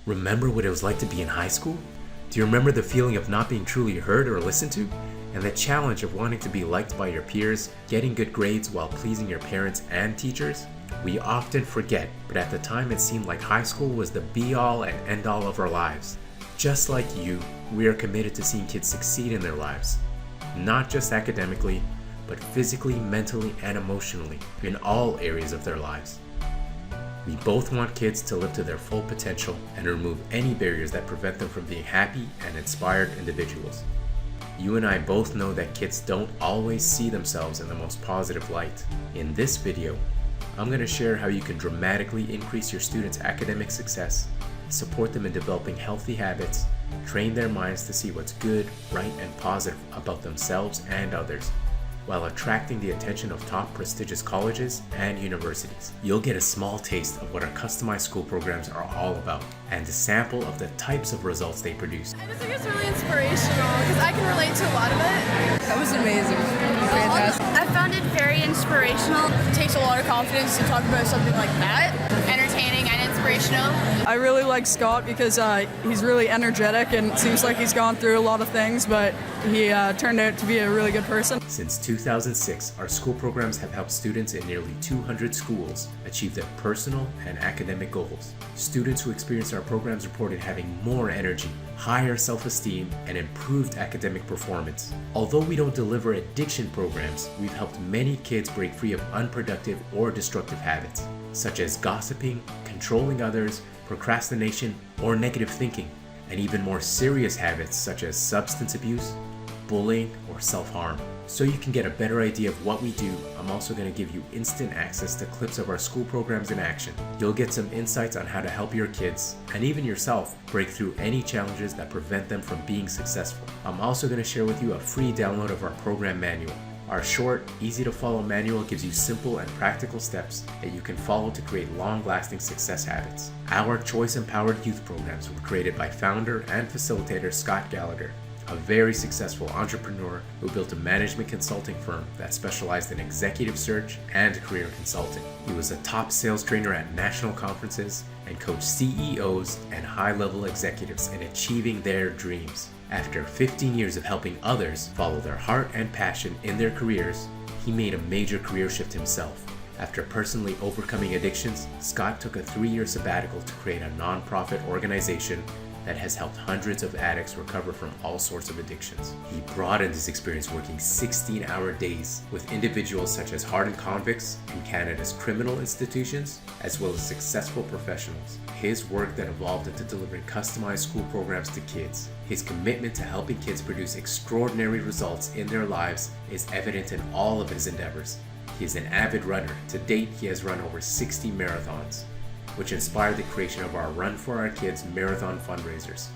Remember what it was like to be in high school? Do you remember the feeling of not being truly heard or listened to? And the challenge of wanting to be liked by your peers, getting good grades while pleasing your parents and teachers? We often forget, but at the time it seemed like high school was the be-all and end-all of our lives. Just like you, we are committed to seeing kids succeed in their lives. Not just academically, but physically, mentally, and emotionally in all areas of their lives. We both want kids to live to their full potential and remove any barriers that prevent them from being happy and inspired individuals. You and I both know that kids don't always see themselves in the most positive light. In this video, I'm going to share how you can dramatically increase your students' academic success, support them in developing healthy habits, train their minds to see what's good, right, and positive about themselves and others, while attracting the attention of top prestigious colleges and universities. You'll get a small taste of what our customized school programs are all about and a sample of the types of results they produce. I just think it's really inspirational because I can relate to a lot of it. That was amazing. Fantastic. I found it very inspirational. It takes a lot of confidence to talk about something like that. Entertaining and inspirational. I really like Scott because he's really energetic and it seems like he's gone through a lot of things, but he turned out to be a really good person. Since 2006, our school programs have helped students in nearly 200 schools achieve their personal and academic goals. Students who experienced our programs reported having more energy, higher self-esteem, and improved academic performance. Although we don't deliver addiction programs, we've helped many kids break free of unproductive or destructive habits, such as gossiping, controlling others, procrastination, or negative thinking, and even more serious habits such as substance abuse, bullying, or self-harm. So you can get a better idea of what we do, I'm also going to give you instant access to clips of our school programs in action. You'll get some insights on how to help your kids, and even yourself, break through any challenges that prevent them from being successful. I'm also going to share with you a free download of our program manual. Our short, easy-to-follow manual gives you simple and practical steps that you can follow to create long-lasting success habits. Our choice-empowered youth programs were created by founder and facilitator Scott Gallagher, a very successful entrepreneur who built a management consulting firm that specialized in executive search and career consulting. He was a top sales trainer at national conferences and coached CEOs and high-level executives in achieving their dreams. After 15 years of helping others follow their heart and passion in their careers, he made a major career shift himself. After personally overcoming addictions, Scott took a 3-year sabbatical to create a nonprofit organization that has helped hundreds of addicts recover from all sorts of addictions. He broadened his experience working 16-hour days with individuals such as hardened convicts in Canada's criminal institutions, as well as successful professionals. His work then evolved into delivering customized school programs to kids. His commitment to helping kids produce extraordinary results in their lives is evident in all of his endeavors. He is an avid runner. To date, he has run over 60 marathons, which inspired the creation of our Run for Our Kids marathon fundraisers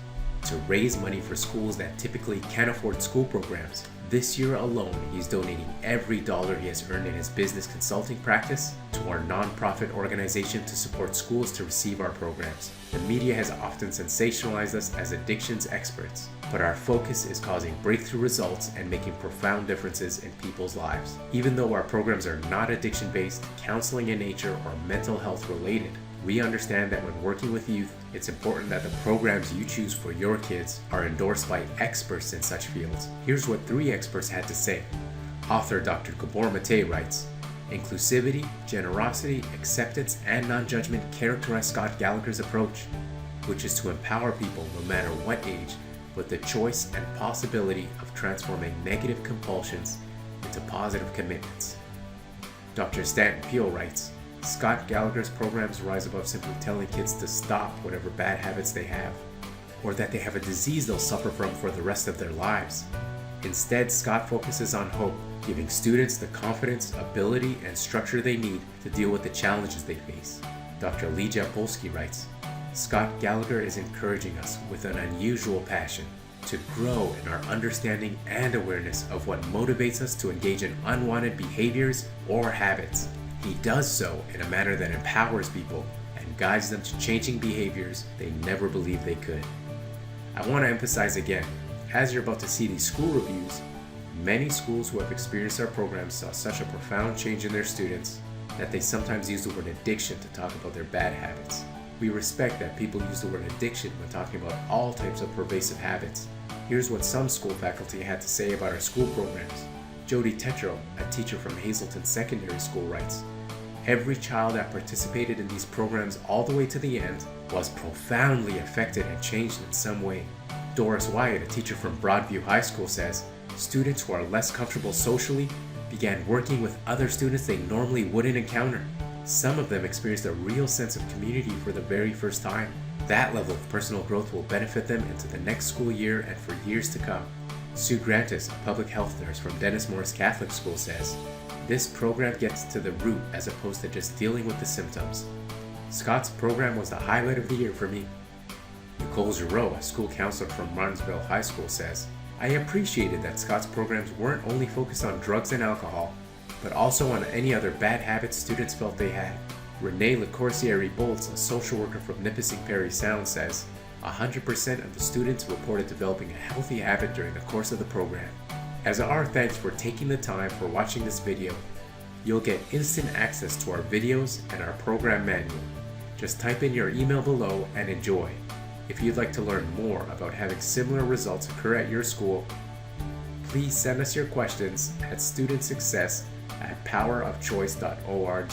to raise money for schools that typically can't afford school programs. This year alone, he's donating every dollar he has earned in his business consulting practice to our nonprofit organization to support schools to receive our programs. The media has often sensationalized us as addictions experts, but our focus is causing breakthrough results and making profound differences in people's lives. Even though our programs are not addiction-based, counseling in nature, or mental health related, we understand that when working with youth, it's important that the programs you choose for your kids are endorsed by experts in such fields. Here's what 3 experts had to say. Author Dr. Gabor Mate writes, "Inclusivity, generosity, acceptance, and non-judgment characterize Scott Gallagher's approach, which is to empower people no matter what age with the choice and possibility of transforming negative compulsions into positive commitments." Dr. Stanton Peele writes, "Scott Gallagher's programs rise above simply telling kids to stop whatever bad habits they have, or that they have a disease they'll suffer from for the rest of their lives. Instead, Scott focuses on hope, giving students the confidence, ability, and structure they need to deal with the challenges they face." Dr. Lee Polsky writes, "Scott Gallagher is encouraging us with an unusual passion to grow in our understanding and awareness of what motivates us to engage in unwanted behaviors or habits. He does so in a manner that empowers people and guides them to changing behaviors they never believed they could." I want to emphasize again, as you're about to see these school reviews, many schools who have experienced our programs saw such a profound change in their students that they sometimes use the word addiction to talk about their bad habits. We respect that people use the word addiction when talking about all types of pervasive habits. Here's what some school faculty had to say about our school programs. Jody Tetro, a teacher from Hazleton Secondary School, writes, "Every child that participated in these programs all the way to the end was profoundly affected and changed in some way." Doris Wyatt, a teacher from Broadview High School, says, "Students who are less comfortable socially began working with other students they normally wouldn't encounter. Some of them experienced a real sense of community for the very first time. That level of personal growth will benefit them into the next school year and for years to come." Sue Grantis, a public health nurse from Dennis Morris Catholic School, says, "This program gets to the root as opposed to just dealing with the symptoms. Scott's program was the highlight of the year for me." Nicole Giroux, a school counselor from Martinsville High School, says, "I appreciated that Scott's programs weren't only focused on drugs and alcohol, but also on any other bad habits students felt they had." Renee LaCourciere-Boltz, a social worker from Nipissing Perry Sound, says, 100% of the students reported developing a healthy habit during the course of the program. As our thanks for taking the time for watching this video, you'll get instant access to our videos and our program manual. Just type in your email below and enjoy. If you'd like to learn more about having similar results occur at your school, please send us your questions at studentsuccess@powerofchoice.org.